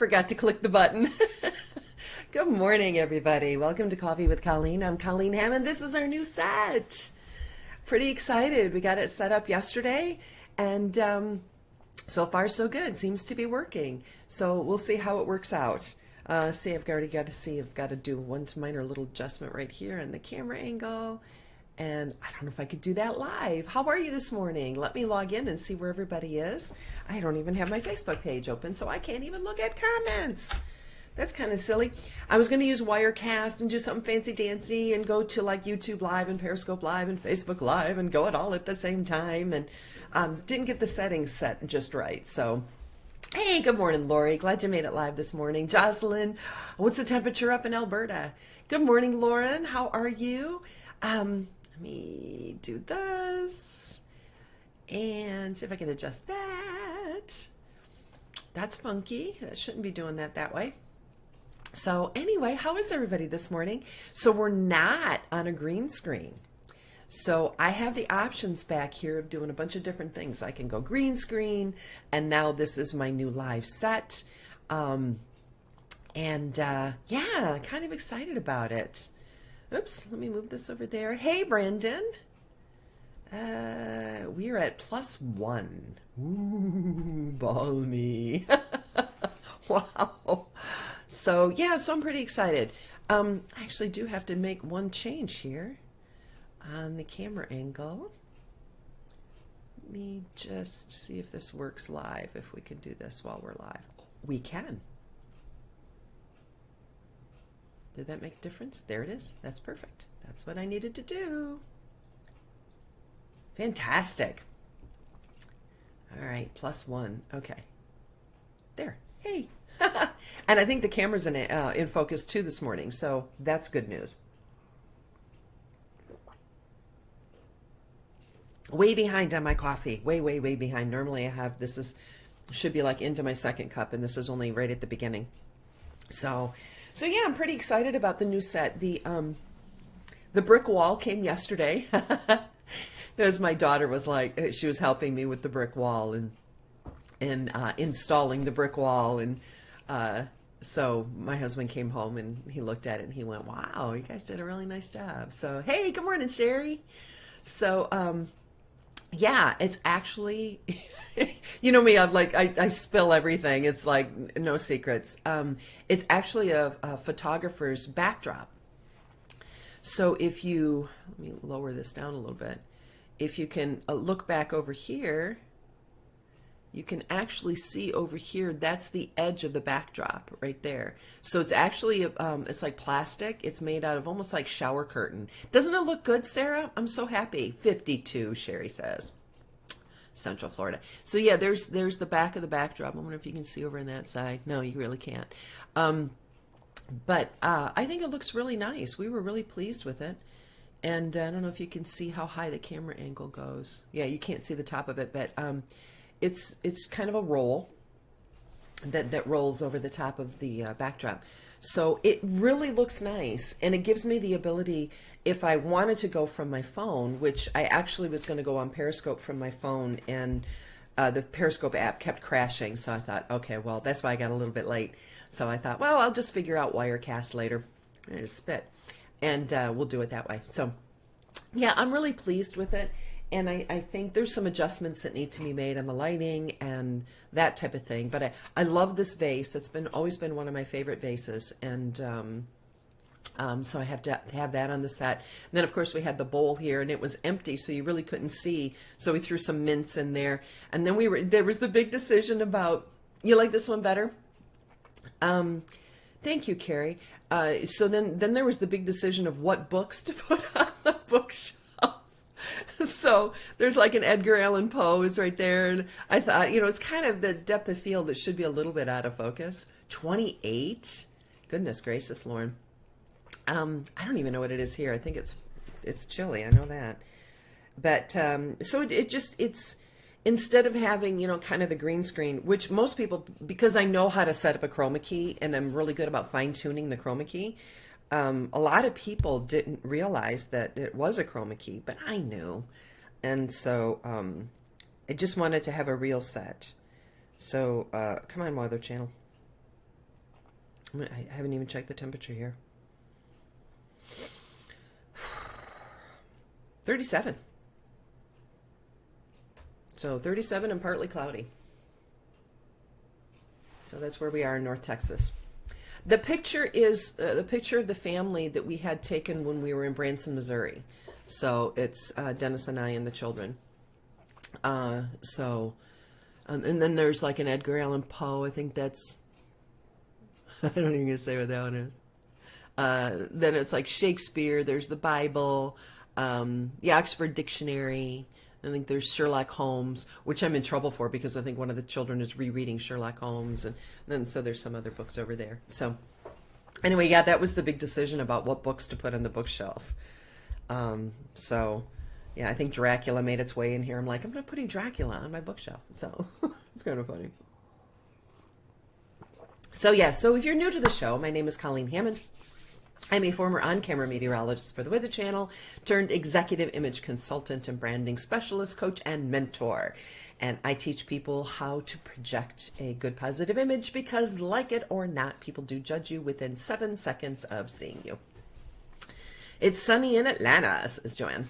Forgot to click the button. Good morning, everybody. Welcome to Coffee with Colleen. I'm Colleen Hammond. This is our new set. Pretty excited. We got it set up yesterday, and so far so good. Seems to be working. So we'll see how it works out. I've already got to see. I've got to do one minor little adjustment right here in the camera angle. And I don't know if I could do that live. How are you this morning? Let me log in and see where everybody is. I don't even have my Facebook page open, so I can't even look at comments. That's kind of silly. I was going to use Wirecast and do something fancy dancy and go to like YouTube Live and Periscope Live and Facebook Live and go it all at the same time, and didn't get the settings set just right. So, hey, good morning, Lori. Glad you made it live this morning. Jocelyn, what's the temperature up in Alberta? Good morning, Lauren. How are you? Let me do this and see if I can adjust that. That's funky. That shouldn't be doing that way. So anyway, how is everybody this morning? So we're not on a green screen. So I have the options back here of doing a bunch of different things. I can go green screen, and now this is my new live set. Yeah, kind of excited about it. Oops, let me move this over there. Hey, Brandon. We are at +1. Ooh, balmy. Wow. So, yeah, so I'm pretty excited. I actually do have to make one change here on the camera angle. Let me just see if this works live, if we can do this while we're live. We can. Did that make a difference? There it is. That's perfect. That's what I needed to do. Fantastic. All right, +1. Okay. There. Hey. And I think the camera's in focus too this morning, so that's good news. Way behind on my coffee. Way behind. Normally I have, should be like into my second cup, and this is only right at the beginning. So yeah, I'm pretty excited about the new set. The brick wall came yesterday. As my daughter was like, she was helping me with the brick wall and installing the brick wall, and so my husband came home and he looked at it and he went, "Wow, you guys did a really nice job." So hey, good morning, Sherry. So yeah, it's actually, you know me, I'm like, I spill everything. It's like no secrets. It's actually a photographer's backdrop. So if you, let me lower this down a little bit. If you can look back over here, you can actually see over here, that's the edge of the backdrop right there. So it's actually, it's like plastic. It's made out of almost like shower curtain. Doesn't it look good, Sarah? I'm so happy. 52, Sherry says. Central Florida. So yeah, there's the back of the backdrop. I wonder if you can see over on that side. No, you really can't. But I think it looks really nice. We were really pleased with it. And I don't know if you can see how high the camera angle goes. Yeah, you can't see the top of it, but it's kind of a roll that rolls over the top of the backdrop. So it really looks nice, and it gives me the ability, if I wanted to go from my phone, which I actually was going to go on Periscope from my phone, and the Periscope app kept crashing, so I thought, okay, well, that's why I got a little bit late. So I thought, well, I'll just figure out Wirecast later. I just spit. And we'll do it that way. So yeah, I'm really pleased with it. And I think there's some adjustments that need to be made on the lighting and that type of thing. But I love this vase. It's always been one of my favorite vases. And so I have to have that on the set. And then, of course, we had the bowl here, and it was empty, so you really couldn't see. So we threw some mints in there. And then there was the big decision about, you like this one better? Thank you, Carrie. So then there was the big decision of what books to put on the bookshelf. So there's like an Edgar Allan Poe is right there. And I thought, it's kind of the depth of field that should be a little bit out of focus. 28? Goodness gracious, Lauren. I don't even know what it is here. I think it's chilly. I know that. But so it's instead of having, kind of the green screen, which most people, because I know how to set up a chroma key and I'm really good about fine tuning the chroma key, a lot of people didn't realize that it was a chroma key, but I knew. And so I just wanted to have a real set. So come on, Weather Channel. I haven't even checked the temperature here. 37. So 37 and partly cloudy. So that's where we are in North Texas. The picture is the picture of the family that we had taken when we were in Branson, Missouri. So it's Dennis and I and the children. And then there's like an Edgar Allan Poe. I think that's, I don't even gonna say what that one is. Then it's like Shakespeare. There's the Bible, the Oxford Dictionary. I think there's Sherlock Holmes, which I'm in trouble for because I think one of the children is rereading Sherlock Holmes, and then so there's some other books over there. So anyway, yeah, that was the big decision about what books to put on the bookshelf. So yeah, I think Dracula made its way in here. I'm like, I'm not putting Dracula on my bookshelf. So it's kind of funny. So yeah, so if you're new to the show, my name is Colleen Hammond. I'm a former on-camera meteorologist for the Weather Channel, turned executive image consultant and branding specialist, coach, and mentor. And I teach people how to project a good positive image because, like it or not, people do judge you within 7 seconds of seeing you. It's sunny in Atlanta, says Joanne.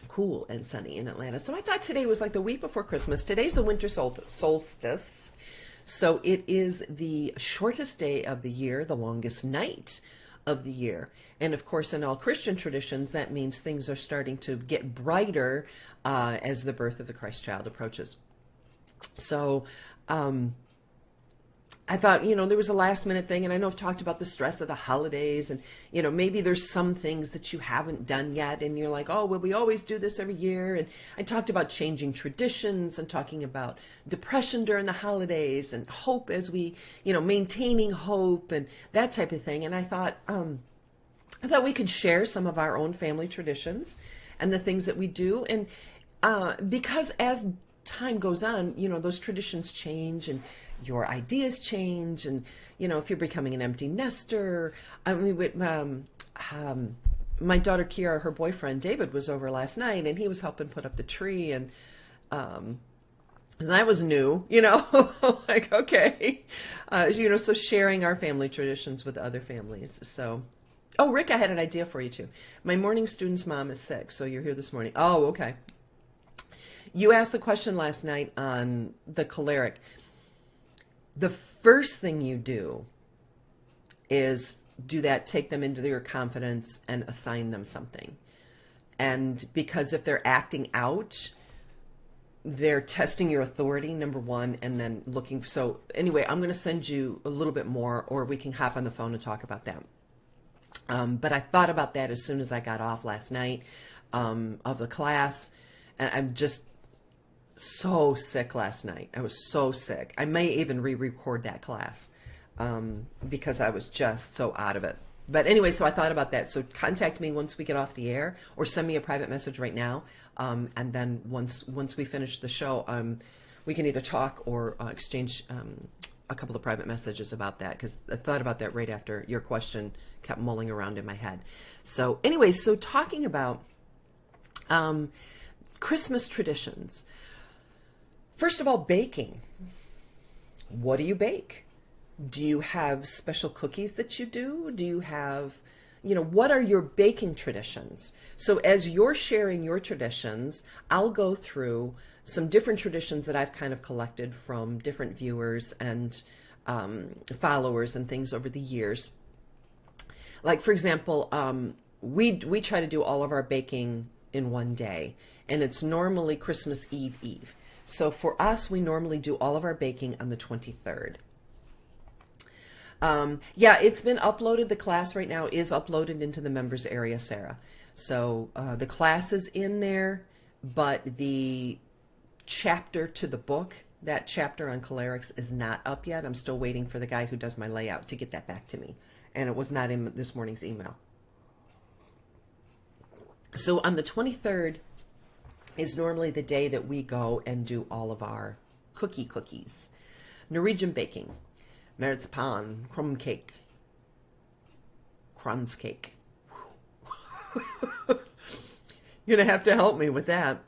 Cool and sunny in Atlanta. So I thought today was like the week before Christmas. Today's the winter solstice. So it is the shortest day of the year, the longest night of the year. And of course, in all Christian traditions, that means things are starting to get brighter as the birth of the Christ child approaches. So I thought, there was a last minute thing, and I know I've talked about the stress of the holidays, and, maybe there's some things that you haven't done yet, and you're like, oh, well, we always do this every year. And I talked about changing traditions and talking about depression during the holidays and hope as we, maintaining hope and that type of thing. And I thought we could share some of our own family traditions and the things that we do. And because as time goes on, those traditions change and your ideas change. And, if you're becoming an empty nester, I mean, my daughter Kiara, her boyfriend David was over last night and he was helping put up the tree. And, I was new, like, okay, so sharing our family traditions with other families. So, oh, Rick, I had an idea for you too. My morning student's mom is sick. So you're here this morning. Oh, okay. You asked the question last night on the choleric. The first thing you do is take them into your confidence and assign them something. And because if they're acting out, they're testing your authority, number one, and then looking. So anyway, I'm going to send you a little bit more, or we can hop on the phone and talk about that. But I thought about that as soon as I got off last night of the class. And I'm just so sick last night. I was so sick. I may even re-record that class because I was just so out of it. But anyway, so I thought about that. So contact me once we get off the air, or send me a private message right now. And then once we finish the show, we can either talk or exchange a couple of private messages about that, because I thought about that right after your question kept mulling around in my head. So anyway, so talking about Christmas traditions. First of all, baking. What do you bake? Do you have special cookies that you do? Do you have, what are your baking traditions? So as you're sharing your traditions, I'll go through some different traditions that I've kind of collected from different viewers and followers and things over the years. Like, for example, we try to do all of our baking in one day, and it's normally Christmas Eve. So for us, we normally do all of our baking on the 23rd. Yeah, it's been uploaded. The class right now is uploaded into the members area, Sarah. So the class is in there, but the chapter to the book, that chapter on cholerics, is not up yet. I'm still waiting for the guy who does my layout to get that back to me. And it was not in this morning's email. So on the 23rd is normally the day that we go and do all of our cookies. Norwegian baking, marzipan, crumb cake, kranz cake. You're going to have to help me with that.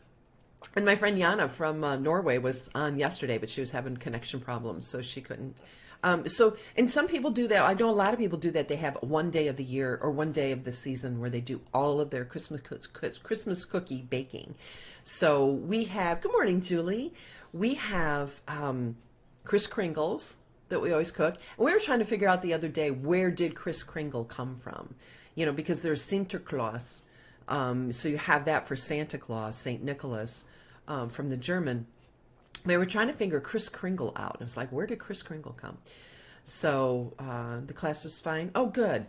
And my friend Jana from Norway was on yesterday, but she was having connection problems, so she couldn't And some people do that. I know a lot of people do that. They have one day of the year or one day of the season where they do all of their Christmas cookie baking. So we have, good morning, Julie. We have Kris Kringles that we always cook. And we were trying to figure out the other day, where did Kris Kringle come from? You know, because there's Sinterklaas. So you have that for Santa Claus, St. Nicholas, from the German. They were trying to figure Kris Kringle out. And it's like, where did Kris Kringle come? So the class is fine. Oh, good.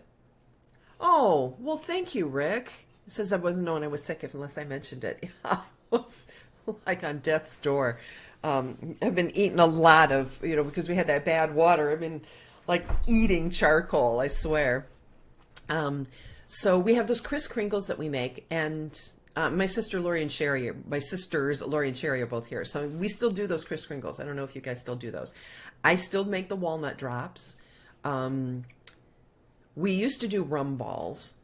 Oh, well, thank you, Rick. It says I wasn't knowing I was sick unless I mentioned it. I was like on death's door. I've been eating a lot of, because we had that bad water. I've been like eating charcoal, I swear. So we have those Kris Kringles that we make, and my sisters Lori and Sherry are both here. So we still do those Kris Kringles. I don't know if you guys still do those. I still make the walnut drops. We used to do rum balls.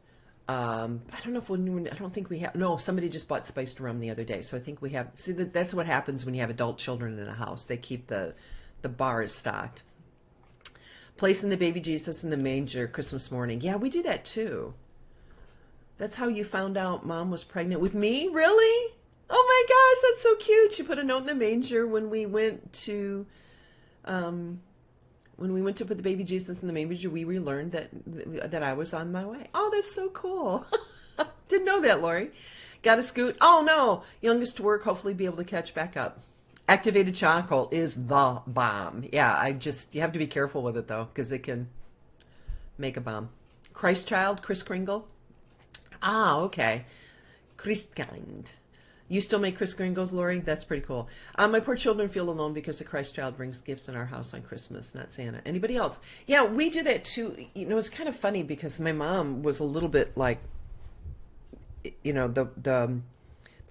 I don't know I don't think we have, no, somebody just bought spiced rum the other day. So I think we have, see, that's what happens when you have adult children in the house. They keep the bars stocked. Placing the baby Jesus in the manger Christmas morning. Yeah, we do that too. That's how you found out Mom was pregnant with me? Really? Oh my gosh, that's so cute. She put a note in the manger when we went to put the baby Jesus in the manger. We relearned that I was on my way. Oh, that's so cool. Didn't know that, Lori. Got to scoot. Oh no, youngest to work. Hopefully be able to catch back up. Activated charcoal is the bomb. Yeah, you have to be careful with it though, because it can make a bomb. Christ child, Kris Kringle. Ah, okay. Christkind. You still make Kris Kringles, Lori? That's pretty cool. My poor children feel alone because the Christ child brings gifts in our house on Christmas, not Santa. Anybody else? Yeah, we do that too. It's kind of funny because my mom was a little bit like, the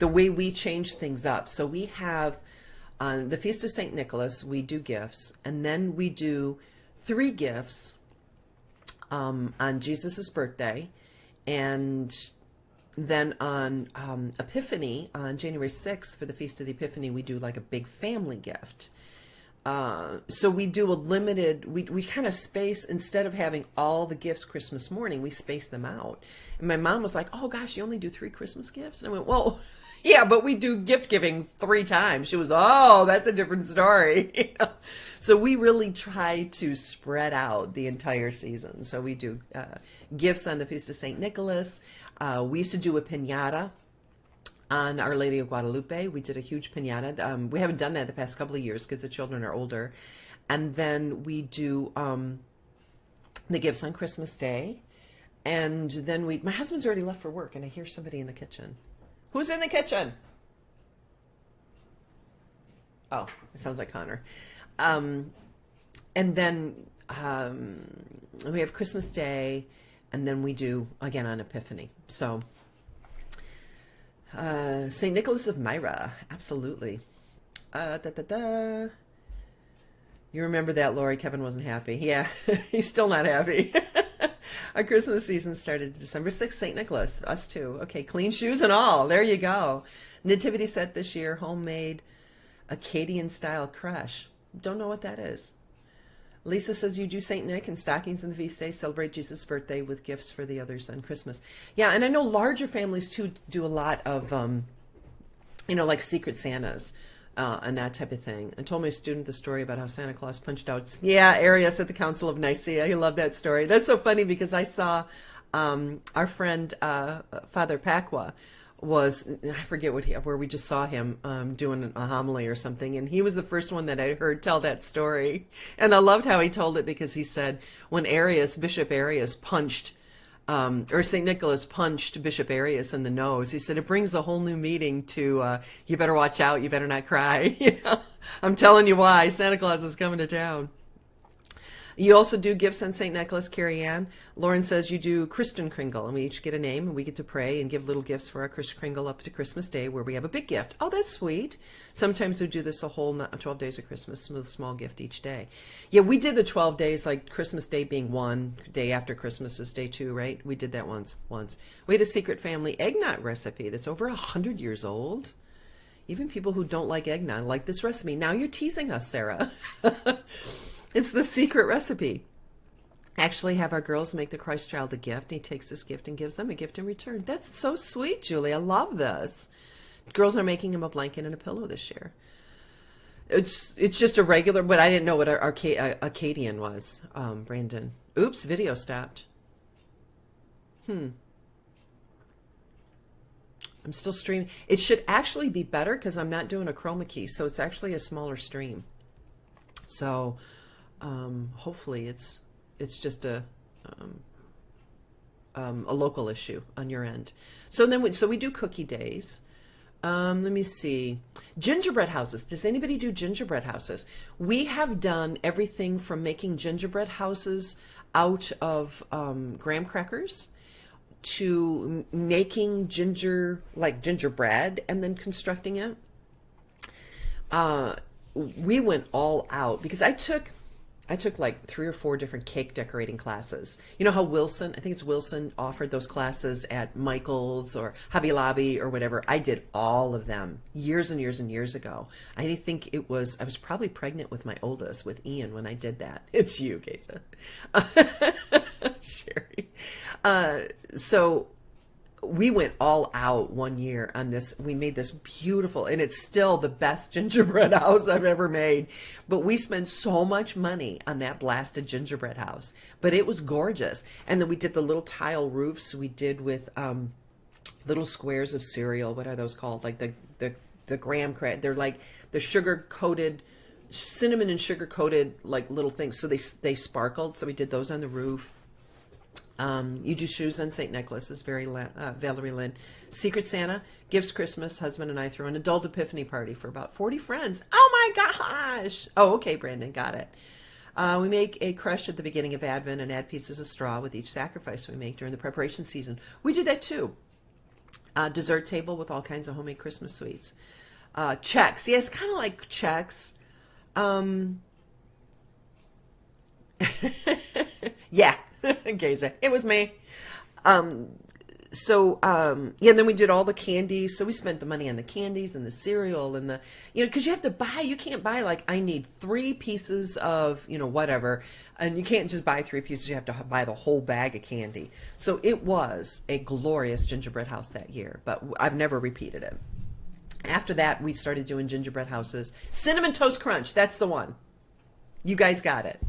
way we change things up. So we have on the Feast of St. Nicholas, we do gifts, and then we do 3 gifts on Jesus's birthday, and then on Epiphany, on January 6th, for the Feast of the Epiphany, we do like a big family gift. So we do a limited, we kind of space, instead of having all the gifts Christmas morning, we space them out. And my mom was like, oh gosh, you only do 3 Christmas gifts? And I went, well, yeah, but we do gift giving 3 times. She was, oh, that's a different story. So we really try to spread out the entire season. So we do gifts on the Feast of St. Nicholas. We used to do a piñata on Our Lady of Guadalupe. We did a huge piñata. We haven't done that the past couple of years because the children are older. And then we do the gifts on Christmas Day. And then my husband's already left for work, and I hear somebody in the kitchen. Who's in the kitchen? Oh, it sounds like Connor. And then we have Christmas Day, and then we do, again, on Epiphany. So, St. Nicholas of Myra, absolutely. You remember that, Lori? Kevin wasn't happy. Yeah, he's still not happy. Our Christmas season started December 6th, St. Nicholas. Us too. Okay, clean shoes and all. There you go. Nativity set this year, homemade Acadian-style crèche. Don't know what that is. Lisa says you do St. Nick and stockings in the feast day, celebrate Jesus' birthday with gifts for the others on Christmas. Yeah, and I know larger families too do a lot of, like Secret Santas. And that type of thing. I told my student the story about how Santa Claus punched out, Arius at the Council of Nicaea. He loved that story. That's so funny because I saw our friend Father Pacwa I forget where we just saw him doing a homily or something, and he was the first one that I heard tell that story. And I loved how he told it because he said when Bishop Arius punched or St. Nicholas punched Bishop Arius in the nose, he said, it brings a whole new meaning to, you better watch out, you better not cry. I'm telling you why, Santa Claus is coming to town. You also do gifts on St. Nicholas, Carrie Ann. Lauren says you do Kristen Kringle, and we each get a name, and we get to pray and give little gifts for our Kristen Kringle up to Christmas Day, where we have a big gift. Oh, that's sweet. Sometimes we do this a whole 12 days of Christmas with a small gift each day. Yeah, we did the 12 days, like Christmas Day being one, day after Christmas is day 2, right? We did that once. We had a secret family eggnog recipe that's over 100 years old. Even people who don't like eggnog like this recipe. Now you're teasing us, Sarah. It's the secret recipe. Actually have our girls make the Christ child a gift, and he takes this gift and gives them a gift in return. That's so sweet, Julie. I love this. Girls are making him a blanket and a pillow this year. It's just a regular, but I didn't know what Acadian was, Brandon. Oops, video stopped. I'm still streaming. It should actually be better because I'm not doing a chroma key, so it's actually a smaller stream. So hopefully it's just a local issue on your end. So then we do cookie days. Let me see. Gingerbread houses. Does anybody do gingerbread houses? We have done everything from making gingerbread houses out of graham crackers to making gingerbread and then constructing it. We went all out because I took like 3 or 4 different cake decorating classes. You know how Wilson, I think it's Wilson, offered those classes at Michael's or Hobby Lobby or whatever. I did all of them years and years and years ago. I think I was probably pregnant with my oldest, with Ian, when I did that. It's you, Geza. Sherry. So we went all out one year on this. We made this beautiful, and it's still the best gingerbread house I've ever made. But we spent so much money on that blasted gingerbread house. But it was gorgeous. And then we did the little tile roofs we did with little squares of cereal. What are those called? Like the graham crack. They're like the sugar-coated, cinnamon and sugar-coated like little things. So they sparkled. So we did those on the roof. You do shoes on St. Nicholas, is Valerie Lynn. Secret Santa, Gifts Christmas, husband and I threw an adult epiphany party for about 40 friends. Oh my gosh! Oh, okay, Brandon, got it. We make a crush at the beginning of Advent and add pieces of straw with each sacrifice we make during the preparation season. We do that too. Dessert table with all kinds of homemade Christmas sweets. Checks. Yeah, it's kind of like checks. Yeah. Geza. It was me. And then we did all the candies. So we spent the money on the candies and the cereal and because you have to buy, you can't buy like, I need 3 pieces of, whatever. And you can't just buy 3 pieces. You have to buy the whole bag of candy. So it was a glorious gingerbread house that year, but I've never repeated it. After that, we started doing gingerbread houses. Cinnamon Toast Crunch. That's the one. You guys got it.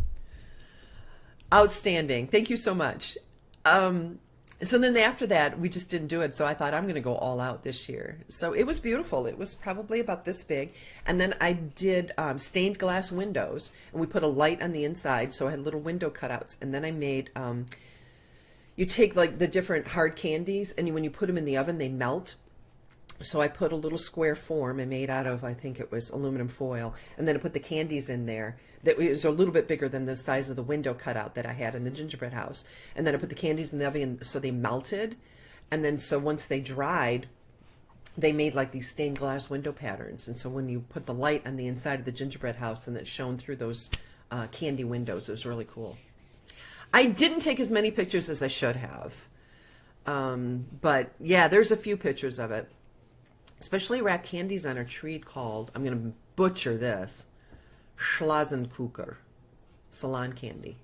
Outstanding. Thank you so much. So then after that, we just didn't do it. So I thought I'm going to go all out this year. So it was beautiful. It was probably about this big. And then I did stained glass windows, and we put a light on the inside. So I had little window cutouts. And then I made, you take like the different hard candies, and when you put them in the oven, they melt. So I put a little square form and made out of, I think it was aluminum foil, and then I put the candies in there. That was a little bit bigger than the size of the window cutout that I had in the gingerbread house. And then I put the candies in the oven so they melted. And then so once they dried, they made like these stained glass window patterns. And so when you put the light on the inside of the gingerbread house and it shone through those candy windows, it was really cool. I didn't take as many pictures as I should have. But yeah, there's a few pictures of it. Especially wrapped candies on our tree called, I'm going to butcher this, Schlazenkucher, salon candy.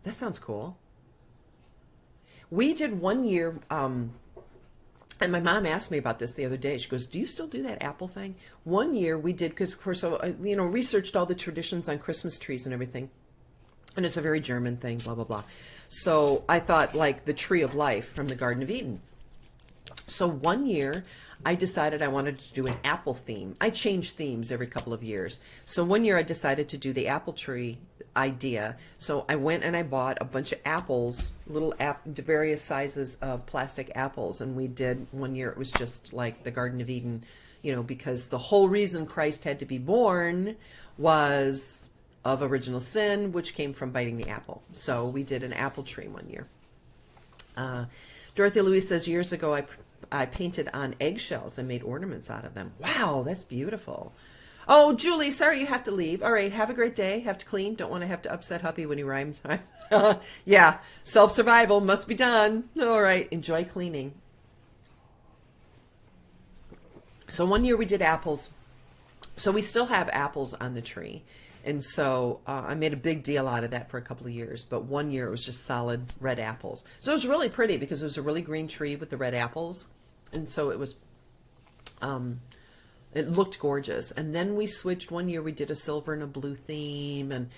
That sounds cool. We did one year, and my mom asked me about this the other day. She goes, do you still do that apple thing? One year we did, because of course, researched all the traditions on Christmas trees and everything. And it's a very German thing, blah, blah, blah. So I thought like the tree of life from the Garden of Eden. So one year I decided I wanted to do an apple theme. I change themes every couple of years. So one year I decided to do the apple tree idea. So I went and I bought a bunch of apples, various sizes of plastic apples. And we did one year, it was just like the Garden of Eden, because the whole reason Christ had to be born was of original sin, which came from biting the apple. So we did an apple tree one year. Dorothy Louise says, years ago I painted on eggshells and made ornaments out of them. Wow, that's beautiful. Oh, Julie, sorry you have to leave. All right, have a great day. Have to clean. Don't want to have to upset Huppy when he rhymes. Yeah, self-survival must be done. All right, enjoy cleaning. So one year we did apples. So we still have apples on the tree. And so I made a big deal out of that for a couple of years. But one year it was just solid red apples. So it was really pretty because it was a really green tree with the red apples. And so it was, it looked gorgeous. And then we switched. One year we did a silver and a blue theme. And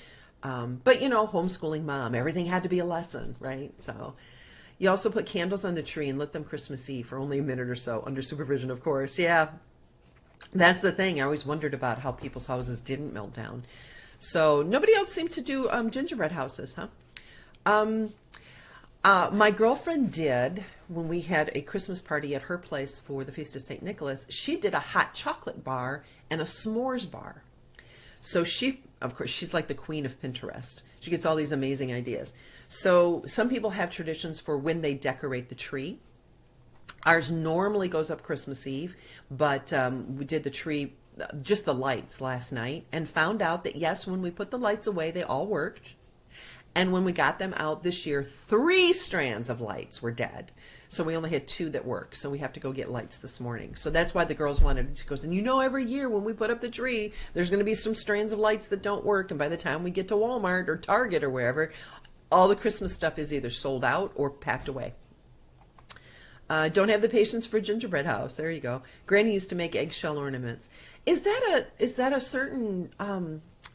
but, homeschooling mom, everything had to be a lesson, right? So you also put candles on the tree and lit them Christmas Eve for only a minute or so, under supervision, of course. Yeah, that's the thing. I always wondered about how people's houses didn't melt down. So nobody else seemed to do gingerbread houses, huh? My girlfriend did, when we had a Christmas party at her place for the Feast of St. Nicholas, she did a hot chocolate bar and a s'mores bar. So she, of course, she's like the queen of Pinterest. She gets all these amazing ideas. So some people have traditions for when they decorate the tree. Ours normally goes up Christmas Eve, but we did the tree, just the lights last night, and found out that yes, when we put the lights away, they all worked. And when we got them out this year, 3 strands of lights were dead. So we only had 2 that worked. So we have to go get lights this morning. So that's why the girls wanted to go. And every year when we put up the tree, there's going to be some strands of lights that don't work. And by the time we get to Walmart or Target or wherever, all the Christmas stuff is either sold out or packed away. Don't have the patience for a gingerbread house. There you go. Granny used to make eggshell ornaments. Is that a certain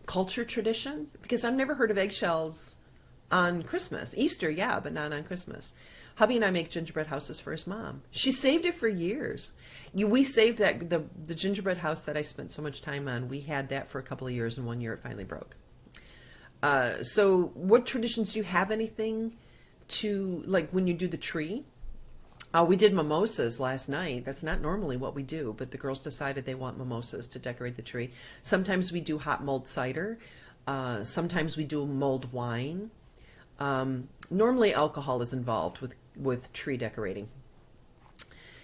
culture tradition? Because I've never heard of eggshells on Christmas. Easter, yeah, but not on Christmas. Hubby and I make gingerbread houses for his mom. She saved it for years. We saved that the gingerbread house that I spent so much time on. We had that for a couple of years, and one year it finally broke. So what traditions do you have? Anything to, like when you do the tree? We did mimosas last night. That's not normally what we do, but the girls decided they want mimosas to decorate the tree. Sometimes we do hot mulled cider. Sometimes we do mulled wine. Normally alcohol is involved with tree decorating.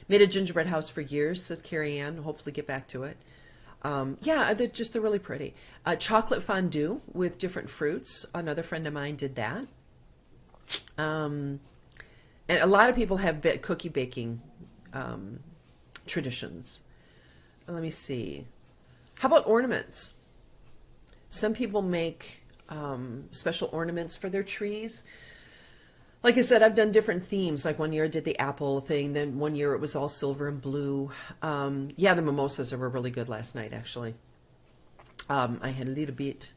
Made a gingerbread house for years, said Carrie Ann. Hopefully get back to it. Yeah, they're really pretty. Chocolate fondue with different fruits. Another friend of mine did that. And a lot of people have cookie baking traditions. Let me see. How about ornaments? Some people make special ornaments for their trees. Like I said, I've done different themes. Like one year I did the apple thing. Then one year it was all silver and blue. Yeah, the mimosas were really good last night, actually. I had a little bit.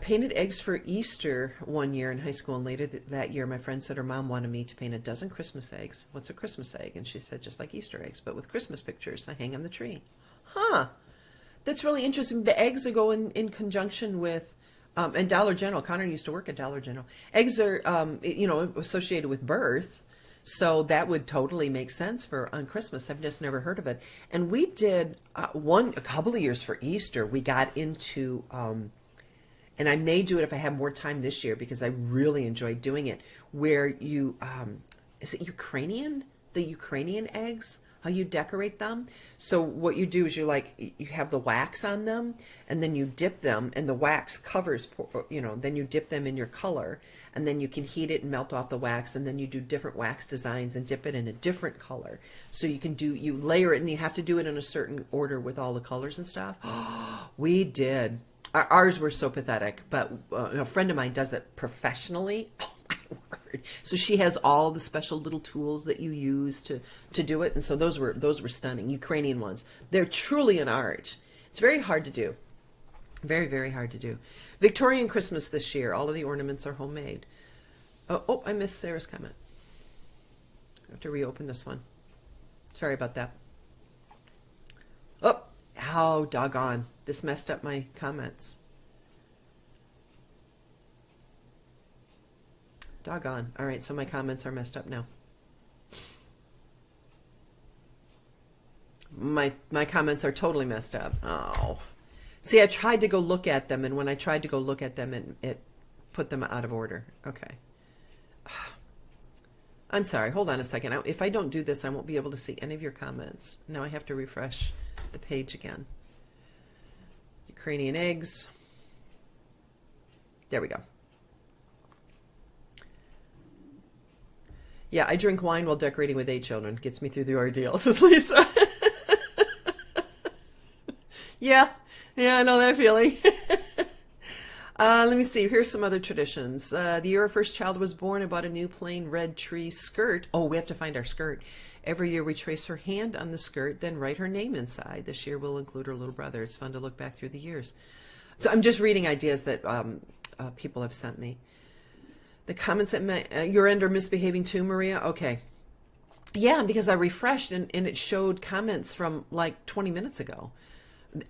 Painted eggs for Easter one year in high school, and later that year my friend said her mom wanted me to paint a dozen Christmas eggs. What's a Christmas egg? And she said, just like Easter eggs, but with Christmas pictures. I hang on the tree. Huh. That's really interesting. The eggs that go in conjunction with, and Dollar General. Connor used to work at Dollar General. Eggs are, associated with birth. So that would totally make sense for on Christmas. I've just never heard of it. And we did a couple of years for Easter. We got into, and I may do it if I have more time this year because I really enjoyed doing it, where you, is it Ukrainian? The Ukrainian eggs, how you decorate them. So what you do is you have the wax on them and then you dip them and the wax covers, then you dip them in your color and then you can heat it and melt off the wax and then you do different wax designs and dip it in a different color. So you layer it and you have to do it in a certain order with all the colors and stuff. We did. Ours were so pathetic, but a friend of mine does it professionally. Oh, my word. So she has all the special little tools that you use to do it. And so those were stunning, Ukrainian ones. They're truly an art. It's very hard to do. Very, very hard to do. Victorian Christmas this year. All of the ornaments are homemade. Oh, I missed Sarah's comment. I have to reopen this one. Sorry about that. Oh, how doggone. This messed up my comments. Doggone. All right, so my comments are messed up now. My comments are totally messed up. Oh. See, I tried to go look at them, and when I tried to go look at them, it put them out of order. Okay. I'm sorry. Hold on a second. If I don't do this, I won't be able to see any of your comments. Now I have to refresh the page again. Ukrainian eggs. There we go. Yeah, I drink wine while decorating with 8 children. Gets me through the ordeal, says Lisa. Yeah, I know that feeling. Let me see. Here's some other traditions. The year our first child was born, I bought a new plain red tree skirt. Oh, we have to find our skirt. Every year we trace her hand on the skirt, then write her name inside. This year we'll include her little brother. It's fun to look back through the years. So I'm just reading ideas that people have sent me. The comments that you're under misbehaving too, Maria? Okay. Yeah, because I refreshed and it showed comments from like 20 minutes ago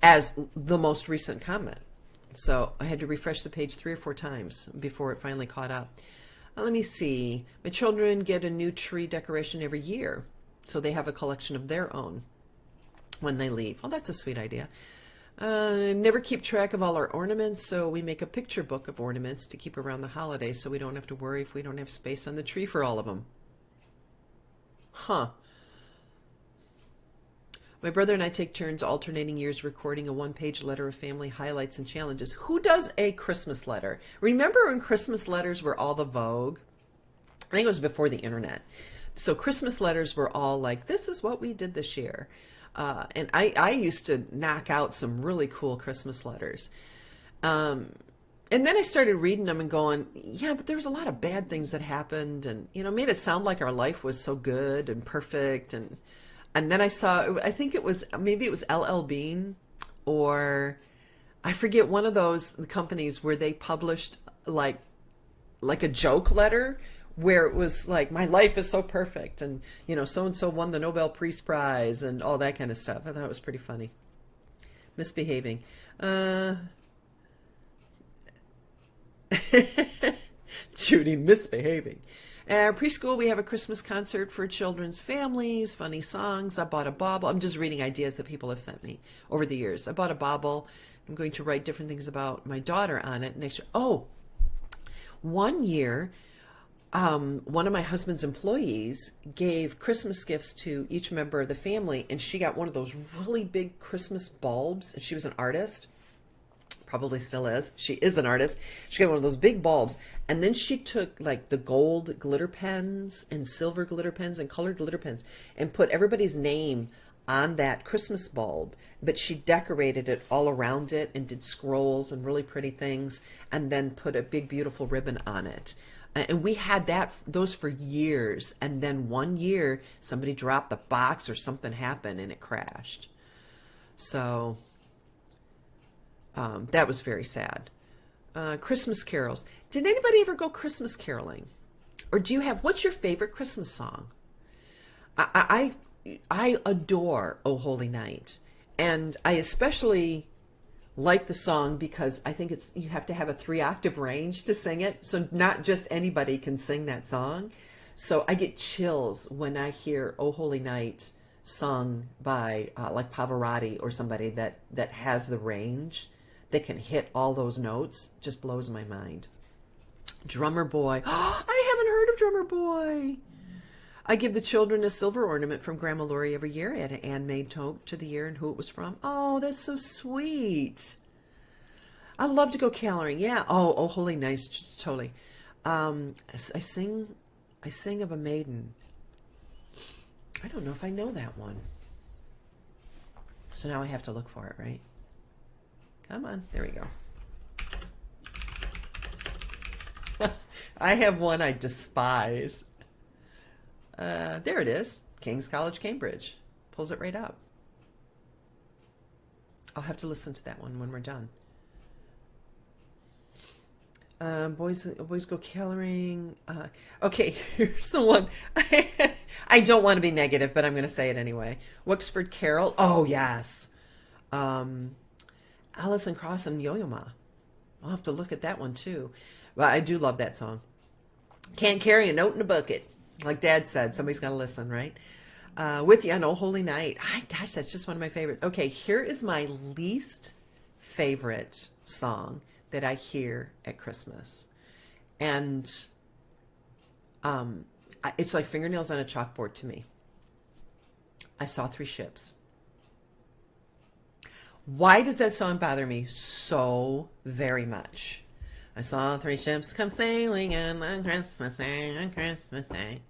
as the most recent comment. So I had to refresh the page 3 or 4 times before it finally caught up. Let me see. My children get a new tree decoration every year, so they have a collection of their own when they leave. Oh, that's a sweet idea. Never keep track of all our ornaments, so we make a picture book of ornaments to keep around the holidays so we don't have to worry if we don't have space on the tree for all of them. Huh. My brother and I take turns alternating years recording a 1-page letter of family highlights and challenges. Who does a Christmas letter? Remember when Christmas letters were all the vogue? I think it was before the internet. So Christmas letters were all like, this is what we did this year. And I used to knock out some really cool Christmas letters. And then I started reading them and going, yeah, but there was a lot of bad things that happened and, made it sound like our life was so good and perfect. And then I saw, I think maybe it was LL Bean, or I forget, one of those companies where they published like a joke letter where it was like, my life is so perfect. And, so-and-so won the Nobel Peace Prize and all that kind of stuff. I thought it was pretty funny. Misbehaving. Judy, misbehaving. Preschool, we have a Christmas concert for children's families, funny songs. I bought a bauble. I'm just reading ideas that people have sent me over the years. I bought a bauble. I'm going to write different things about my daughter on it next year. Oh, one year, one of my husband's employees gave Christmas gifts to each member of the family, and she got one of those really big Christmas bulbs, and she was an artist. Probably still is. She is an artist. She got one of those big bulbs. And then she took like the gold glitter pens and silver glitter pens and colored glitter pens and put everybody's name on that Christmas bulb. But she decorated it all around it and did scrolls and really pretty things and then put a big, beautiful ribbon on it. And we had those for years. And then one year somebody dropped the box or something happened and it crashed. So that was very sad. Christmas carols. Did anybody ever go Christmas caroling? Or do you have, what's your favorite Christmas song? I adore O Holy Night. And I especially like the song because I think you have to have a 3-octave range to sing it. So not just anybody can sing that song. So I get chills when I hear O Holy Night sung by like Pavarotti or somebody that has the range that can hit all those notes. Just blows my mind. Drummer Boy. Oh, I haven't heard of Drummer Boy. I give the children a silver ornament from Grandma Lori every year. I had an handmade tote to the year and who it was from. Oh, that's so sweet. I love to go caroling. Yeah. Oh, Holy Night. Just totally. I sing of a maiden. I don't know if I know that one. So now I have to look for it, right? Come on. There we go. I have one I despise. There it is. King's College, Cambridge. Pulls it right up. I'll have to listen to that one when we're done. Boys go coloring. Okay, here's the one. I don't want to be negative, but I'm going to say it anyway. Wexford Carol. Oh, yes. Alison Krauss and Yo-Yo Ma. I'll have to look at that one too. Well, I do love that song. Can't carry a note in a bucket. Like Dad said, somebody's got to listen, right? With You on Oh Holy Night. Gosh, that's just one of my favorites. Okay, here is my least favorite song that I hear at Christmas. And it's like fingernails on a chalkboard to me. I Saw Three Ships. Why does that song bother me so very much? I saw 3 ships come sailing in on Christmas Day.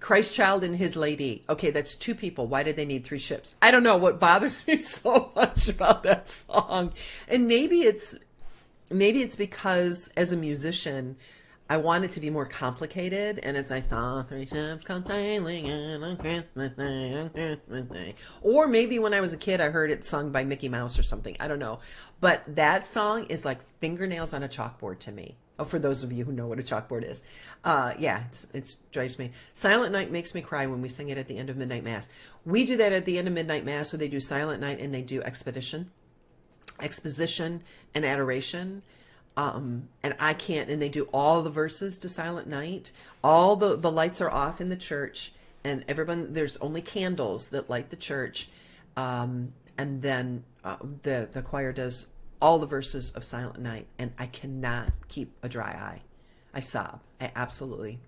Christ Child and His Lady. Okay, that's 2 people. Why did they need 3 ships? I don't know what bothers me so much about that song. And maybe it's maybe it's because as a musician, I want it to be more complicated, and it's I saw three ships come sailing in on Christmas Day, on Christmas Day. Or maybe when I was a kid, I heard it sung by Mickey Mouse or something. I don't know. But that song is like fingernails on a chalkboard to me. Oh, for those of you who know what a chalkboard is. Yeah, it drives me. Silent Night makes me cry when we sing it at the end of Midnight Mass. We do that at the end of Midnight Mass, so they do Silent Night and they do exposition and adoration. And I can't, and they do all the verses to Silent Night. All the lights are off in the church, and everyone, there's only candles that light the church. And then the choir does all the verses of Silent Night, and I cannot keep a dry eye. I sob. I absolutely.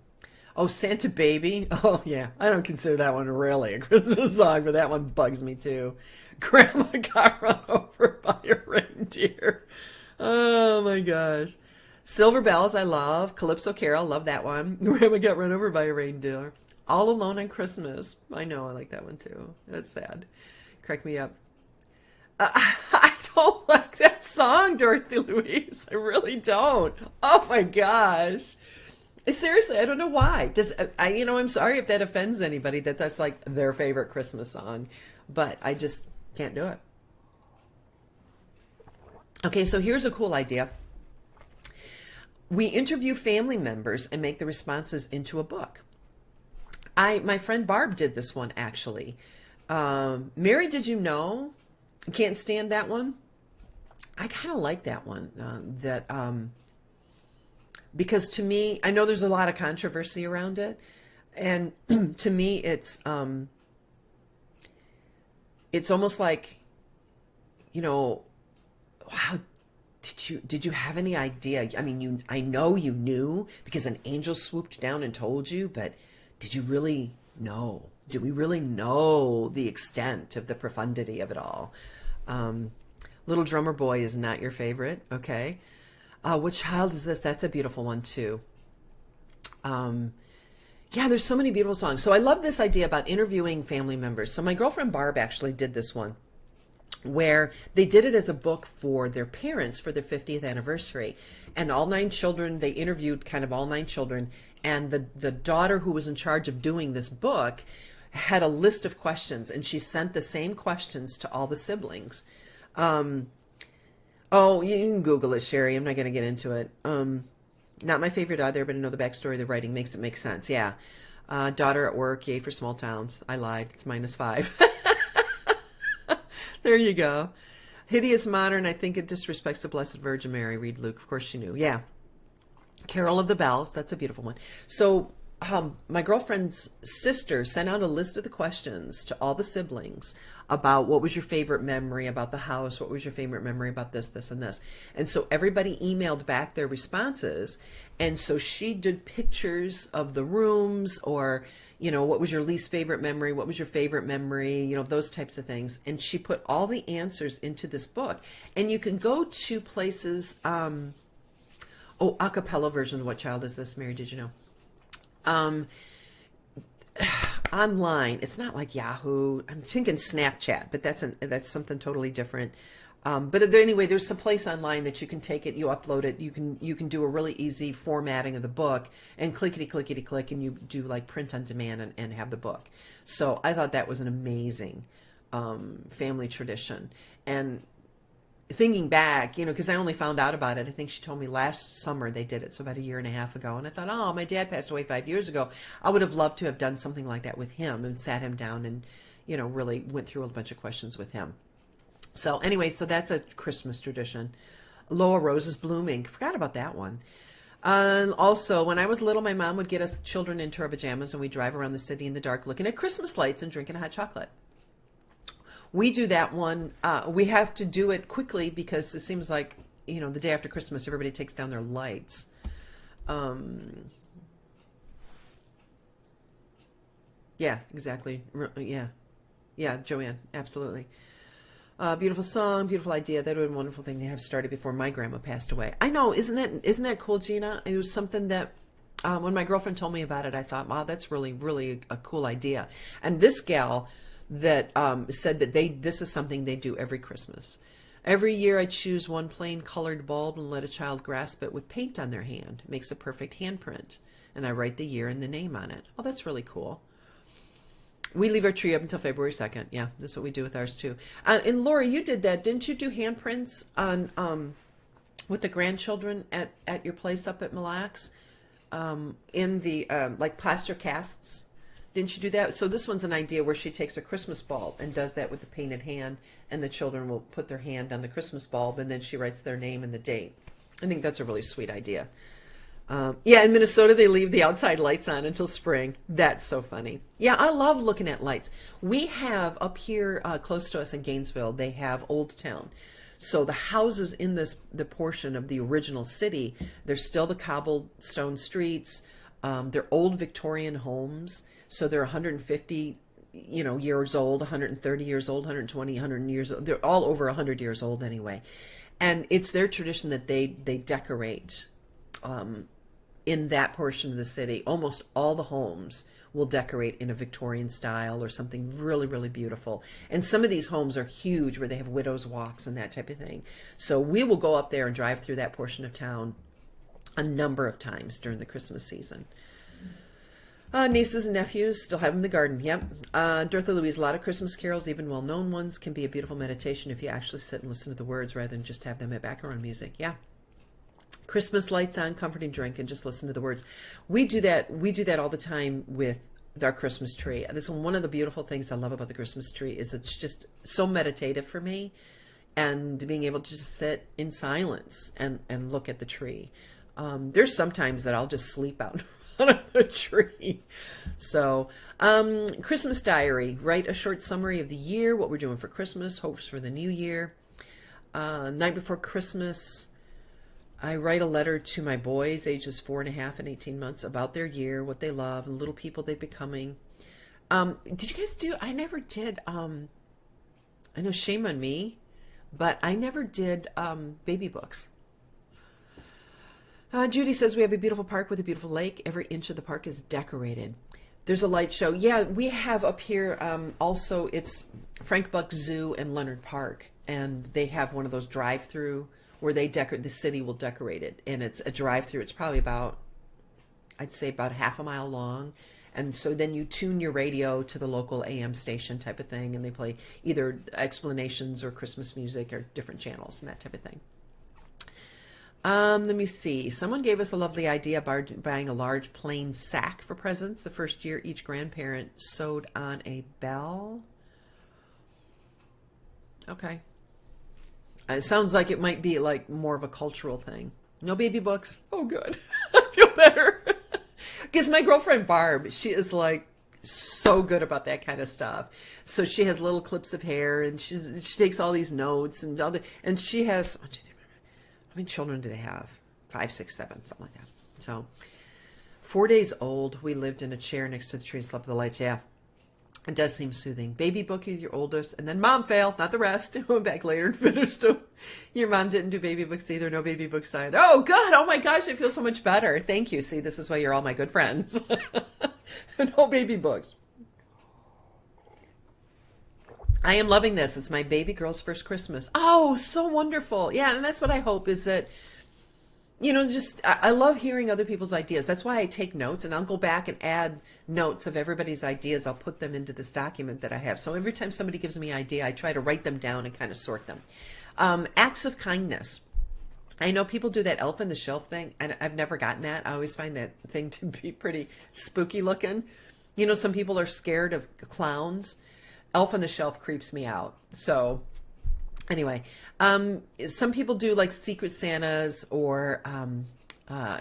Oh, Santa Baby. Oh, yeah. I don't consider that one really a Christmas song, but that one bugs me too. Grandma got run over by a reindeer. Oh my gosh. Silver Bells, I love. Calypso Carol, love that one. Grandma got run over by a reindeer. All Alone on Christmas. I know, I like that one too. That's sad. Crack me up. I don't like that song, Dorothy Louise. I really don't. Oh my gosh. Seriously, I don't know why. I'm sorry if that offends anybody that's like their favorite Christmas song, but I just can't do it. Okay, so here's a cool idea. We interview family members and make the responses into a book. My friend Barb did this one actually. Mary, did you know? Can't stand that one. I kind of like that one. Because to me, I know there's a lot of controversy around it, and to me, it's almost like, wow, did you have any idea? I mean, I know you knew because an angel swooped down and told you, but did you really know? Do we really know the extent of the profundity of it all? Little Drummer Boy is not your favorite, okay? What child is this? That's a beautiful one too. Yeah, there's so many beautiful songs. So I love this idea about interviewing family members. So my girlfriend Barb actually did this one, where they did it as a book for their parents for their 50th anniversary. And all 9 children, they interviewed kind of all 9 children. And the daughter who was in charge of doing this book had a list of questions, and she sent the same questions to all the siblings. Oh, you can Google it, Sherry. I'm not going to get into it. Not my favorite either, but I know the backstory, the writing makes it make sense. Yeah. Daughter at work, yay for small towns. I lied. It's -5. There you go. Hideous Modern, I think it disrespects the Blessed Virgin Mary. Read Luke. Of course she knew. Yeah. Carol of the Bells. That's a beautiful one. So my girlfriend's sister sent out a list of the questions to all the siblings about what was your favorite memory about the house, what was your favorite memory about this, this, and this. And so everybody emailed back their responses. And so she did pictures of the rooms, or, what was your least favorite memory? What was your favorite memory? Those types of things. And she put all the answers into this book. And you can go to places, a cappella version of What Child Is This, Mary? Did you know? Online, it's not like Yahoo. I'm thinking Snapchat, but that's something totally different. But anyway, there's some place online that you can take it, you upload it, you can do a really easy formatting of the book and clickety click, and you do like print on demand and have the book. So I thought that was an amazing family tradition. And thinking back, because I only found out about it, I think she told me last summer they did it, so about 1.5 years ago. And I thought, oh, my dad passed away 5 years ago. I would have loved to have done something like that with him and sat him down and, really went through a bunch of questions with him. So anyway, so that's a Christmas tradition. Loa Roses Blooming. Forgot about that one. Also, when I was little, my mom would get us children into our pajamas and we'd drive around the city in the dark looking at Christmas lights and drinking hot chocolate. We do that one. We have to do it quickly because it seems like, the day after Christmas, everybody takes down their lights. Yeah, exactly. Yeah. Yeah, Joanne, absolutely. Beautiful song, beautiful idea. That would have been a wonderful thing to have started before my grandma passed away. I know, isn't that cool, Gina? It was something that when my girlfriend told me about it, I thought, wow, that's really, really a cool idea. And this gal that said that this is something they do every Christmas. Every year I choose one plain colored bulb and let a child grasp it with paint on their hand. It makes a perfect handprint. And I write the year and the name on it. Oh, that's really cool. We leave our tree up until February 2nd. Yeah, that's what we do with ours too. And Lori, you did that. Didn't you do handprints on with the grandchildren at your place up at Mille Lacs? In the like plaster casts? Didn't you do that? So this one's an idea where she takes a Christmas bulb and does that with the painted hand, and the children will put their hand on the Christmas bulb, and then she writes their name and the date. I think that's a really sweet idea. Yeah, in Minnesota, they leave the outside lights on until spring. That's so funny. Yeah, I love looking at lights. We have up here close to us in Gainesville, they have Old Town. So the houses in the portion of the original city, they're still the cobblestone streets. They're old Victorian homes. So they're 150, years old, 130 years old, 120, 100 years old. They're all over 100 years old anyway. And it's their tradition that they decorate in that portion of the city. Almost all the homes will decorate in a Victorian style or something really, really beautiful. And some of these homes are huge where they have widows' walks and that type of thing. So we will go up there and drive through that portion of town a number of times during the Christmas season. Nieces and nephews still have them in the garden. Yep. Dorothy Louise, a lot of Christmas carols, even well-known ones, can be a beautiful meditation if you actually sit and listen to the words rather than just have them at background music. Yeah. Christmas lights on, comforting drink, and just listen to the words. We do that. We do that all the time with our Christmas tree. That's one of the beautiful things I love about the Christmas tree is it's just so meditative for me, and being able to just sit in silence and look at the tree. There's sometimes that I'll just sleep out on the tree. So, Christmas diary. Write a short summary of the year, what we're doing for Christmas, hopes for the new year. Night before Christmas, I write a letter to my boys, ages 4.5 and 18 months, about their year, what they love, and little people they're becoming. Did you guys do? I never did. I know, shame on me, but I never did baby books. Judy says we have a beautiful park with a beautiful lake. Every inch of the park is decorated. There's a light show. Yeah, we have up here also, it's Frank Buck Zoo and Leonard Park, and they have one of those drive-through where they decorate, the city will decorate it, and it's a drive-through. It's probably about, I'd say about half a mile long. And so then you tune your radio to the local AM station type of thing, and they play either explanations or Christmas music or different channels and that type of thing. Let me see. Someone gave us a lovely idea about buying a large plain sack for presents. The first year, each grandparent sewed on a bell. Okay. It sounds like it might be like more of a cultural thing. No baby books. Oh, good. I feel better. Because my girlfriend Barb, she is like so good about that kind of stuff. So she has little clips of hair, and she takes all these notes and and she has. How many children do they have? 5, 6, 7, something like that. So 4 days old. We lived in a chair next to the tree and slept with the lights. Yeah. It does seem soothing. Baby book with your oldest, and then mom failed, not the rest. Went back later and finished them. Your mom didn't do baby books either. No baby books either. Oh, good. Oh my gosh, I feel so much better. Thank you. See, this is why you're all my good friends. No baby books. I am loving this. It's my baby girl's first Christmas. Oh, so wonderful. Yeah, and that's what I hope is that, just, I love hearing other people's ideas. That's why I take notes, and I'll go back and add notes of everybody's ideas. I'll put them into this document that I have. So every time somebody gives me an idea, I try to write them down and kind of sort them. Acts of kindness. I know people do that elf on the shelf thing, and I've never gotten that. I always find that thing to be pretty spooky looking. Some people are scared of clowns. Elf on the shelf creeps me out. So anyway, some people do like Secret Santas or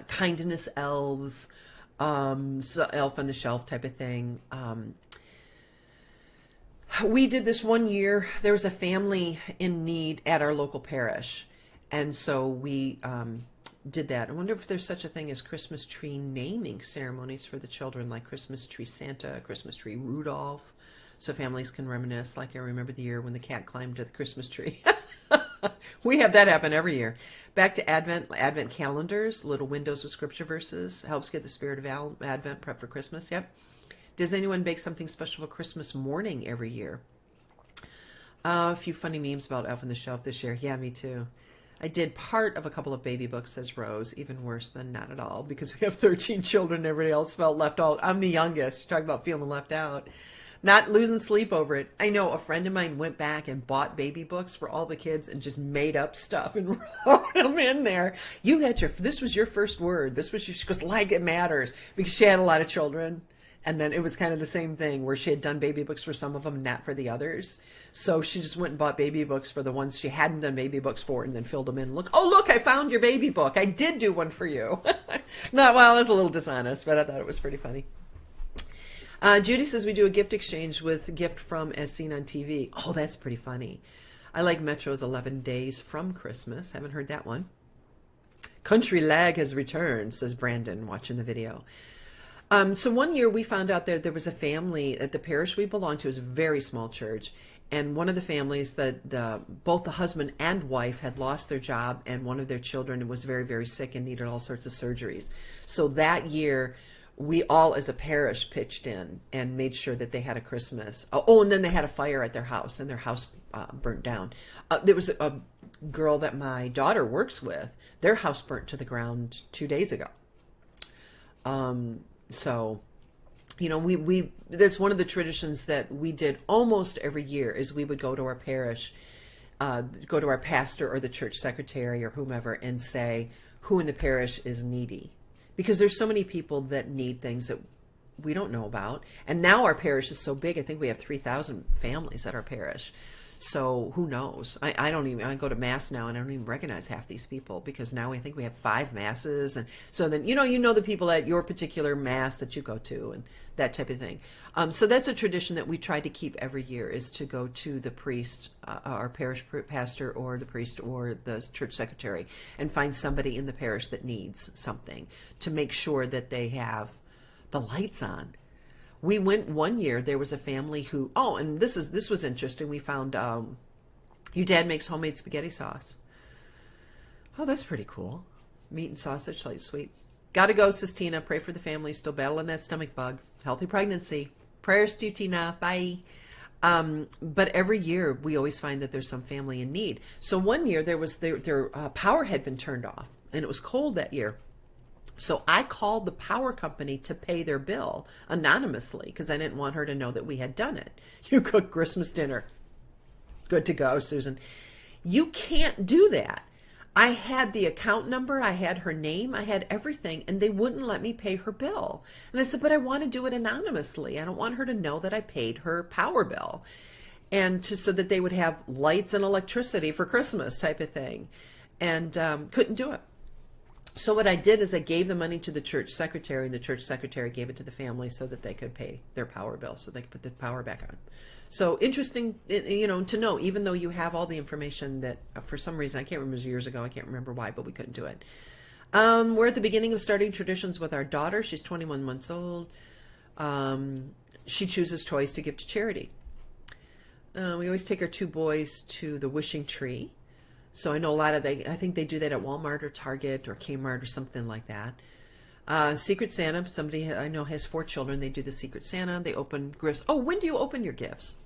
kindness elves, so elf on the shelf type of thing. We did this one year. There was a family in need at our local parish, and so we did that. I wonder if there's such a thing as Christmas tree naming ceremonies for the children, like Christmas tree Santa, Christmas tree Rudolph. So families can reminisce, like I remember the year when the cat climbed to the Christmas tree. We have that happen every year. Back to Advent calendars, little windows with scripture verses. Helps get the spirit of Advent prep for Christmas. Yep. Does anyone bake something special for Christmas morning every year? A few funny memes about Elf on the Shelf this year. Yeah, me too. I did part of a couple of baby books as Rose, even worse than not at all, because we have 13 children. Everybody else felt left out. I'm the youngest. You talk about feeling left out. Not losing sleep over it. I know a friend of mine went back and bought baby books for all the kids and just made up stuff and wrote them in there. You had this was your first word. This was your, she goes, like it matters, because she had a lot of children. And then it was kind of the same thing where she had done baby books for some of them, not for the others. So she just went and bought baby books for the ones she hadn't done baby books for and then filled them in. Look, oh, look, I found your baby book. I did do one for you. Not, well, that's a little dishonest, but I thought it was pretty funny. Judy says we do a gift exchange with gift from As Seen on TV. Oh, that's pretty funny. I like Metro's 11 Days from Christmas. Haven't heard that one. Country Lag has returned, says Brandon, watching the video. So one year we found out there was a family at the parish we belonged to. It was a very small church. And one of the families, both the husband and wife had lost their job, and one of their children was very, very sick and needed all sorts of surgeries. So that year, we all as a parish pitched in and made sure that they had a Christmas. Oh, and then they had a fire at their house, and their house burnt down. There was a girl that my daughter works with. Their house burnt to the ground 2 days ago. So, you know, there's one of the traditions that we did almost every year is we would go to our parish, go to our pastor or the church secretary or whomever and say who in the parish is needy. Because there's so many people that need things that we don't know about. And now our parish is so big, I think we have 3,000 families at our parish. So who knows? I go to Mass now and I don't even recognize half these people because now I think we have 5 Masses. And so then, you know the people at your particular Mass that you go to and that type of thing. So that's a tradition that we try to keep every year is to go to the priest, our parish pastor or the priest or the church secretary and find somebody in the parish that needs something to make sure that they have the lights on. We went one year, there was a family who, and this was interesting. We found your dad makes homemade spaghetti sauce. Oh, that's pretty cool. Meat and sausage, light sweet. Gotta go, says Tina. Pray for the family still battling that stomach bug. Healthy pregnancy. Prayers to you, Tina. Bye. But every year we always find that there's some family in need. So one year their power had been turned off and it was cold that year. So I called the power company to pay their bill anonymously because I didn't want her to know that we had done it. You cooked Christmas dinner. Good to go, Susan. You can't do that. I had the account number, I had her name, I had everything, and they wouldn't let me pay her bill. And I said, but I want to do it anonymously. I don't want her to know that I paid her power bill. And so that they would have lights and electricity for Christmas type of thing. And couldn't do it. So what I did is I gave the money to the church secretary, and the church secretary gave it to the family so that they could pay their power bill, so they could put the power back on. So interesting, to know, even though you have all the information that for some reason, I can't remember, it was years ago, I can't remember why, but we couldn't do it. We're at the beginning of starting traditions with our daughter. She's 21 months old. She chooses toys to give to charity. We always take our 2 boys to the wishing tree. So I know a lot of I think they do that at Walmart or Target or Kmart or something like that. Secret Santa, somebody I know has 4 children. They do the Secret Santa. They open gifts. Oh, when do you open your gifts?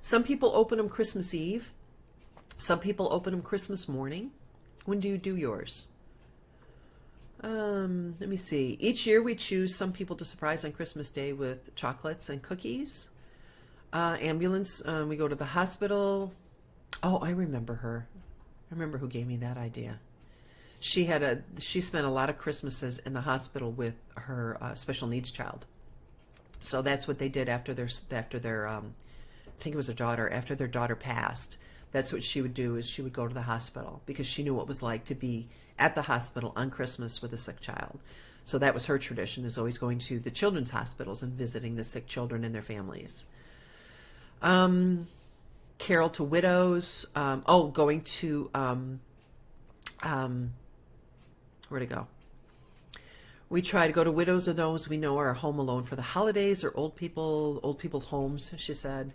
Some people open them Christmas Eve. Some people open them Christmas morning. When do you do yours? Let me see. Each year we choose some people to surprise on Christmas Day with chocolates and cookies. Ambulance, we go to the hospital. Oh, I remember her. I remember who gave me that idea. She spent a lot of Christmases in the hospital with her special needs child. So that's what they did after their I think it was a daughter, after their daughter passed. That's what she would do, is she would go to the hospital because she knew what it was like to be at the hospital on Christmas with a sick child. So that was her tradition, is always going to the children's hospitals and visiting the sick children and their families. Carol to widows. Going to where'd it go? We try to go to widows or those we know are home alone for the holidays, or old people's homes, she said.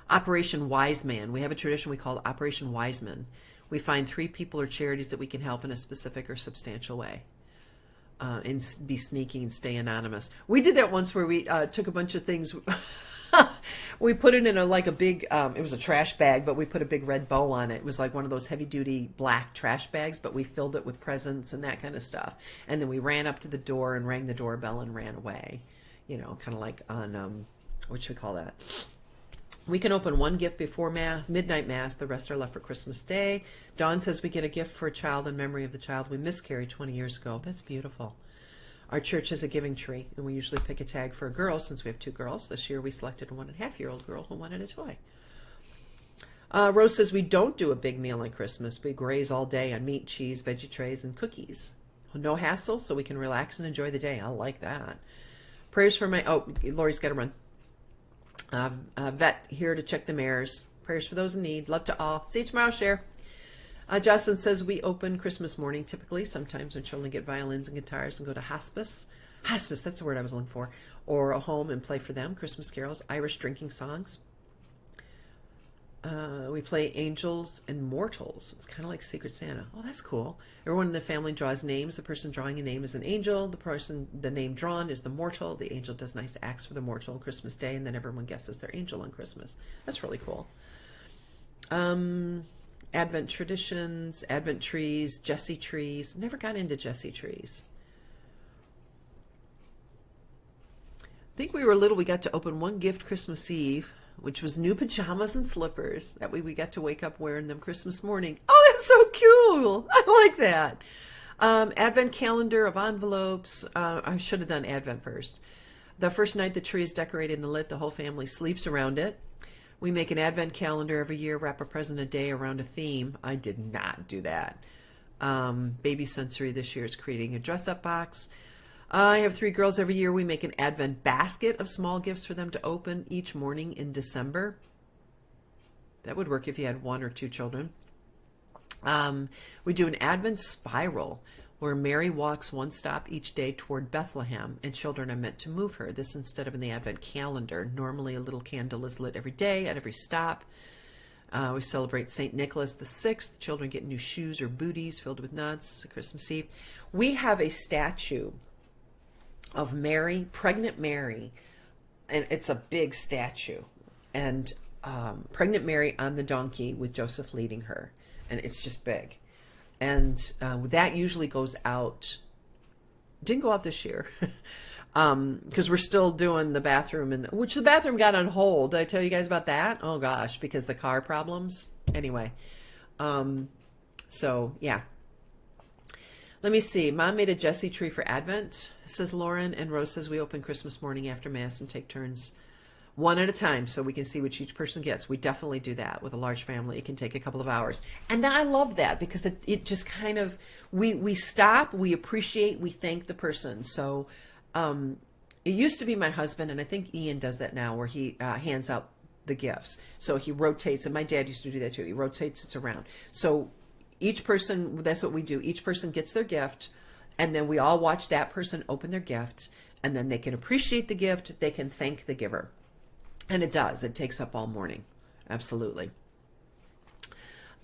Operation Wise Man. We have a tradition we call Operation Wise Man. We find 3 people or charities that we can help in a specific or substantial way. And be sneaky and stay anonymous. We did that once where we took a bunch of things. We put it in a like a big. It was a trash bag, but we put a big red bow on it. It was like one of those heavy duty black trash bags, but we filled it with presents and that kind of stuff. And then we ran up to the door and rang the doorbell and ran away. You know, kind of like on what should we call that? We can open one gift before mass, midnight mass. The rest are left for Christmas Day. Dawn says we get a gift for a child in memory of the child we miscarried 20 years ago. That's beautiful. Our church has a giving tree, and we usually pick a tag for a girl since we have 2 girls. This year we selected a 1.5-year-old girl who wanted a toy. Rose says we don't do a big meal on Christmas. We graze all day on meat, cheese, veggie trays, and cookies. No hassle, so we can relax and enjoy the day. I like that. Prayers for my... Oh, Lori's got to run. Vet here to check the mares. Prayers for those in need. Love to all. See you tomorrow, Cher. Jocelyn says we open Christmas morning typically. Sometimes when children get violins and guitars and go to hospice. Hospice, that's the word I was looking for. Or a home and play for them. Christmas carols, Irish drinking songs. We play Angels and Mortals. It's kind of like Secret Santa. Oh, that's cool. Everyone in the family draws names. The person drawing a name is an angel. The name drawn is the mortal. The angel does nice acts for the mortal on Christmas Day, and then everyone guesses their angel on Christmas. That's really cool. Advent traditions, Advent trees, Jesse trees. Never got into Jesse trees. I think we were little, we got to open one gift Christmas Eve, which was new pajamas and slippers. That way we got to wake up wearing them Christmas morning. Oh, that's so cool. I like that. Advent calendar of envelopes. I should have done Advent first. The first night the tree is decorated and lit, the whole family sleeps around it. We make an Advent calendar every year, wrap a present a day around a theme. I did not do that. Baby Sensory this year is creating a dress-up box. I have 3 girls. Every year we make an Advent basket of small gifts for them to open each morning in December. That would work if you had 1 or 2 children. We do an Advent spiral where Mary walks 1 stop each day toward Bethlehem, and children are meant to move her. This instead of in the Advent calendar. Normally a little candle is lit every day at every stop. We celebrate St. Nicholas the 6th. Children get new shoes or booties filled with nuts. Christmas Eve. We have a statue of Mary, pregnant Mary, and it's a big statue, and pregnant Mary on the donkey with Joseph leading her, and it's just big. And that usually goes out. Didn't go out this year because we're still doing the bathroom, which the bathroom got on hold. Did I tell you guys about that? Oh gosh, because the car problems. Anyway, so yeah. Let me see. Mom made a Jesse tree for Advent, says Lauren, and Rose says we open Christmas morning after Mass and take turns 1 at a time so we can see which each person gets. We definitely do that with a large family. It can take a couple of hours. And I love that because it just kind of, we stop, we appreciate, we thank the person. So it used to be my husband, and I think Ian does that now, where he hands out the gifts. So he rotates, and my dad used to do that too. He rotates it around. So each person, that's what we do. Each person gets their gift, and then we all watch that person open their gift, and then they can appreciate the gift. They can thank the giver. And it does. It takes up all morning. Absolutely.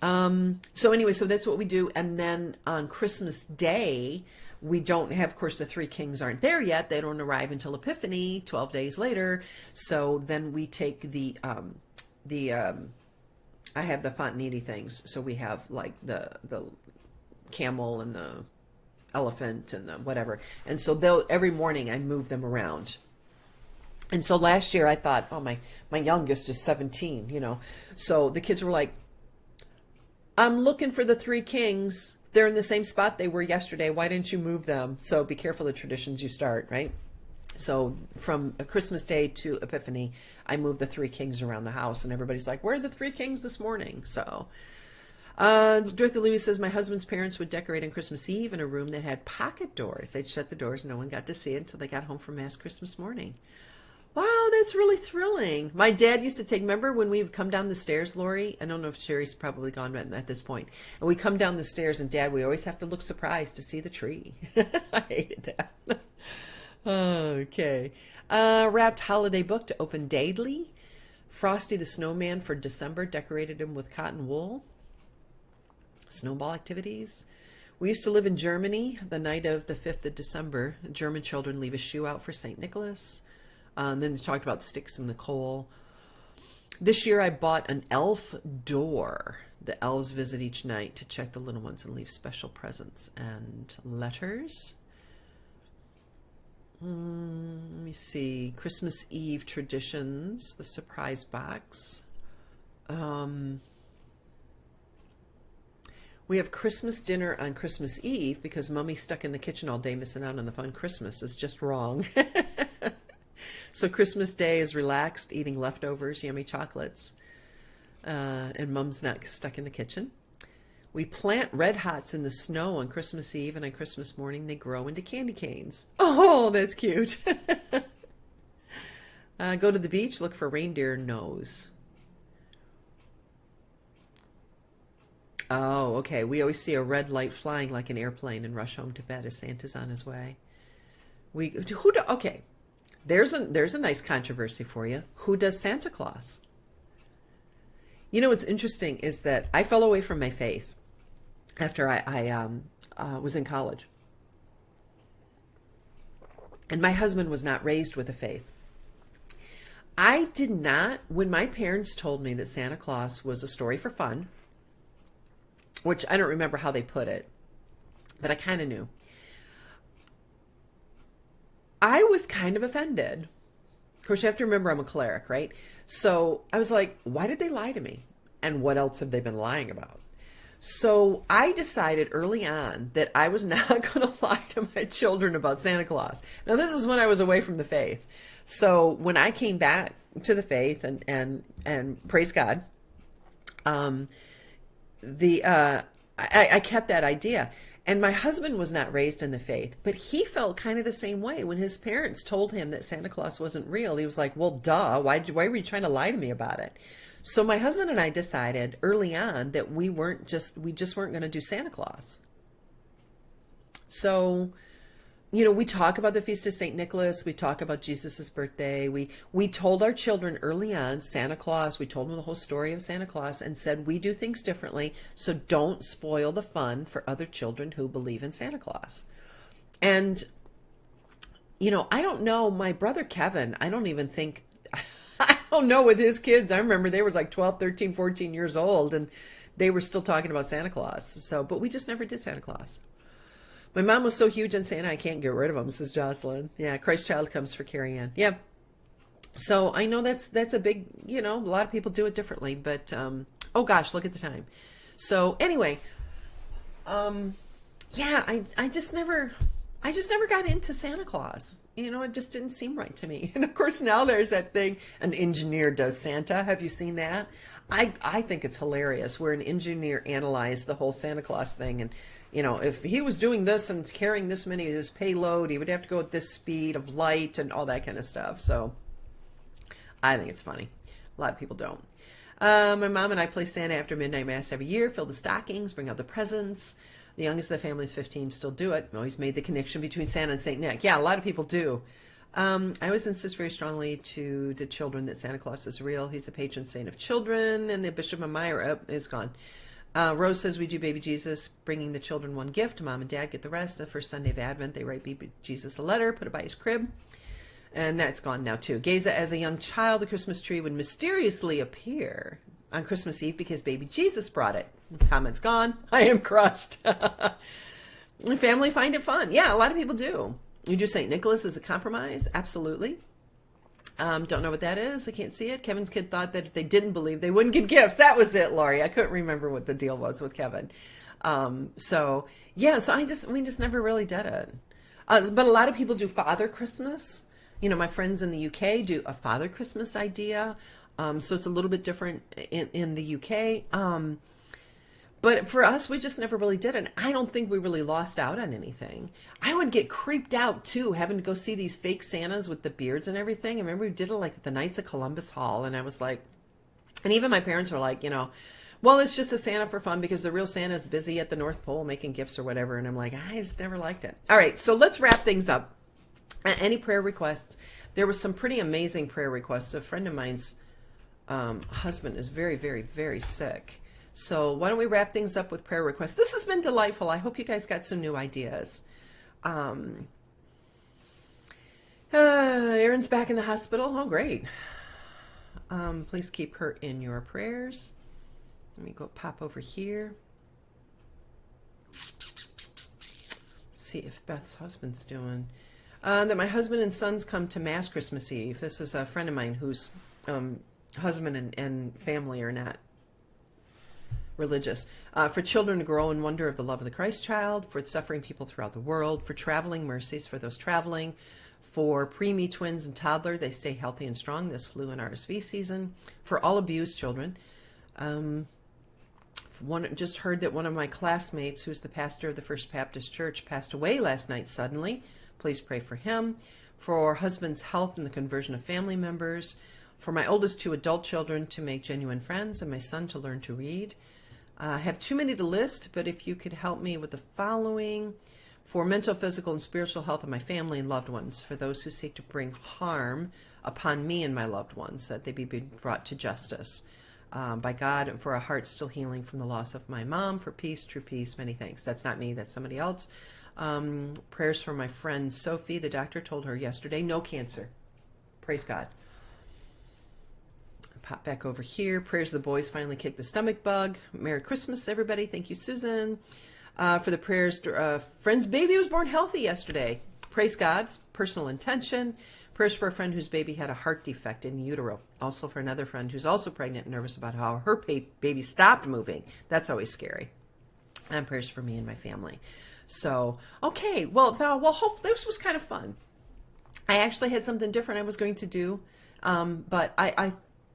So anyway, so that's what we do. And then on Christmas Day, we don't have, of course, the 3 kings aren't there yet. They don't arrive until Epiphany, 12 days later. So then we take I have the Fontanini things. So we have like the camel and the elephant and the whatever. And so every morning I move them around. And so last year I thought, oh, my youngest is 17, you know. So the kids were like, I'm looking for the 3 kings. They're in the same spot they were yesterday. Why didn't you move them? So be careful the traditions you start, right? So from Christmas Day to Epiphany, I moved the 3 kings around the house, and everybody's like, where are the 3 kings this morning? So Dorothy Lewis says, my husband's parents would decorate on Christmas Eve in a room that had pocket doors. They'd shut the doors. No one got to see it until they got home from Mass Christmas morning. Wow, that's really thrilling. My dad used to remember when we would come down the stairs, Lori? I don't know if Sherry's probably gone at this point. And we come down the stairs, and Dad, we always have to look surprised to see the tree. I hated that. Okay. Wrapped holiday book to open daily. Frosty the Snowman for December, decorated him with cotton wool. Snowball activities. We used to live in Germany. The night of the 5th of December, German children leave a shoe out for St. Nicholas. Then they talked about sticks in the coal. This year I bought an elf door. The elves visit each night to check the little ones and leave special presents and letters. Let me see. Christmas Eve traditions, the surprise box. We have Christmas dinner on Christmas Eve because Mummy's stuck in the kitchen all day missing out on the fun Christmas is just wrong. So Christmas Day is relaxed, eating leftovers, yummy chocolates. And Mom's not stuck in the kitchen. We plant red hots in the snow on Christmas Eve, and on Christmas morning they grow into candy canes. Oh, that's cute. Go to the beach, look for reindeer nose. Oh, okay. We always see a red light flying like an airplane and rush home to bed as Santa's on his way. Okay. There's a nice controversy for you. Who does Santa Claus? You know what's interesting is that I fell away from my faith after I was in college. And my husband was not raised with a faith. I did not, when my parents told me that Santa Claus was a story for fun, which I don't remember how they put it, but I kind of knew. I was kind of offended. Of course, you have to remember I'm a cleric, right? So I was like, why did they lie to me? And what else have they been lying about? So I decided early on that I was not going to lie to my children about Santa Claus. Now, this is when I was away from the faith. So when I came back to the faith and praise God, I kept that idea. And my husband was not raised in the faith, but he felt kind of the same way when his parents told him that Santa Claus wasn't real. He was like, well, duh, why were you trying to lie to me about it? So my husband and I decided early on that we just weren't going to do Santa Claus. So, you know, we talk about the Feast of St. Nicholas. We talk about Jesus's birthday. We told our children early on Santa Claus. We told them the whole story of Santa Claus and said we do things differently. So don't spoil the fun for other children who believe in Santa Claus. And, you know, I don't know. My brother Kevin, I don't know with his kids. I remember they were like 12, 13, 14 years old and they were still talking about Santa Claus. So, but we just never did Santa Claus. My mom was so huge on Santa, I can't get rid of him, says Jocelyn. Yeah, Christ child comes for Carrie Ann. Yeah. So I know that's a big, you know, a lot of people do it differently, but, oh gosh, look at the time. So anyway, yeah, I just never got into Santa Claus. You know, it just didn't seem right to me. And of course now there's that thing, an engineer does Santa. Have you seen that? I think it's hilarious where an engineer analyzed the whole Santa Claus thing. And, you know, if he was doing this and carrying this many of this payload, he would have to go at this speed of light and all that kind of stuff. So I think it's funny. A lot of people don't. My mom and I play Santa after midnight mass every year, fill the stockings, bring out the presents. The youngest of the family is 15, still do it. Always made the connection between Santa and St. Nick. Yeah, a lot of people do. I always insist very strongly to the children that Santa Claus is real. He's the patron saint of children, and the Bishop of Myra is gone. Rose says we do Baby Jesus, bringing the children one gift. Mom and Dad get the rest. The first Sunday of Advent, they write Baby Jesus a letter, put it by his crib. And that's gone now, too. Geza, as a young child, the Christmas tree would mysteriously appear on Christmas Eve because Baby Jesus brought it. Comment's gone. I am crushed. The family find it fun. Yeah, a lot of people do. You do St. Nicholas as a compromise? Absolutely. Don't know what that is. I can't see it. Kevin's kid thought that if they didn't believe, they wouldn't get gifts. That was it, Laurie. I couldn't remember what the deal was with Kevin. So we just never really did it. But a lot of people do Father Christmas. You know, my friends in the UK do a Father Christmas idea. So it's a little bit different in the UK. But for us, we just never really did it. I don't think we really lost out on anything. I would get creeped out, too, having to go see these fake Santas with the beards and everything. I remember we did it like at the Knights of Columbus Hall, and I was like, and even my parents were like, you know, well, it's just a Santa for fun because the real Santa is busy at the North Pole making gifts or whatever. And I'm like, I just never liked it. All right, so let's wrap things up. Any prayer requests? There was some pretty amazing prayer requests. A friend of mine's husband is very, very, very sick. So why don't we wrap things up with prayer requests? This has been delightful. I hope you guys got some new ideas. Aaron's back in the hospital. Oh, great. Please keep her in your prayers. Let me go pop over here. See if Beth's husband's doing. That my husband and sons come to Mass Christmas Eve. This is a friend of mine whose husband and family are not religious. For children to grow in wonder of the love of the Christ child, for suffering people throughout the world, for traveling mercies for those traveling, for preemie twins and toddler, they stay healthy and strong this flu and RSV season, for all abused children. Just heard that one of my classmates, who's the pastor of the First Baptist Church, passed away last night suddenly. Please pray for him. For husband's health and the conversion of family members. For my oldest 2 adult children to make genuine friends and my son to learn to read. I have too many to list, but if you could help me with the following. For mental, physical, and spiritual health of my family and loved ones. For those who seek to bring harm upon me and my loved ones, that they be brought to justice by God, and for a heart still healing from the loss of my mom. For peace, true peace, many thanks. That's not me, that's somebody else. Prayers for my friend Sophie. The doctor told her yesterday, no cancer. Praise God. Pop back over here. Prayers the boys finally kicked the stomach bug. Merry Christmas, everybody. Thank you, Susan. For the prayers, friend's baby was born healthy yesterday. Praise God. Personal intention. Prayers for a friend whose baby had a heart defect in utero. Also for another friend who's also pregnant and nervous about how her baby stopped moving. That's always scary. And prayers for me and my family. So, okay. Well, hopefully this was kind of fun. I actually had something different I was going to do. But I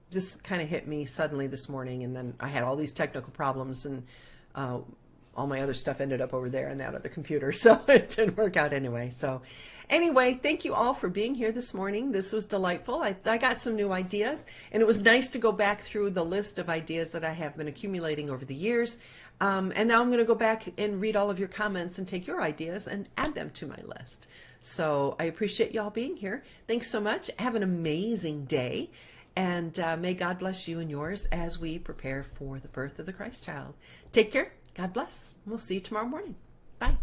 this kind of hit me suddenly this morning, and then I had all these technical problems, and all my other stuff ended up over there on that other computer, so it didn't work out anyway. So anyway, thank you all for being here this morning. This was delightful. I got some new ideas, and it was nice to go back through the list of ideas that I have been accumulating over the years. And now I'm going to go back and read all of your comments and take your ideas and add them to my list. So I appreciate y'all being here. Thanks so much. Have an amazing day. And may God bless you and yours as we prepare for the birth of the Christ child. Take care. God bless. We'll see you tomorrow morning. Bye.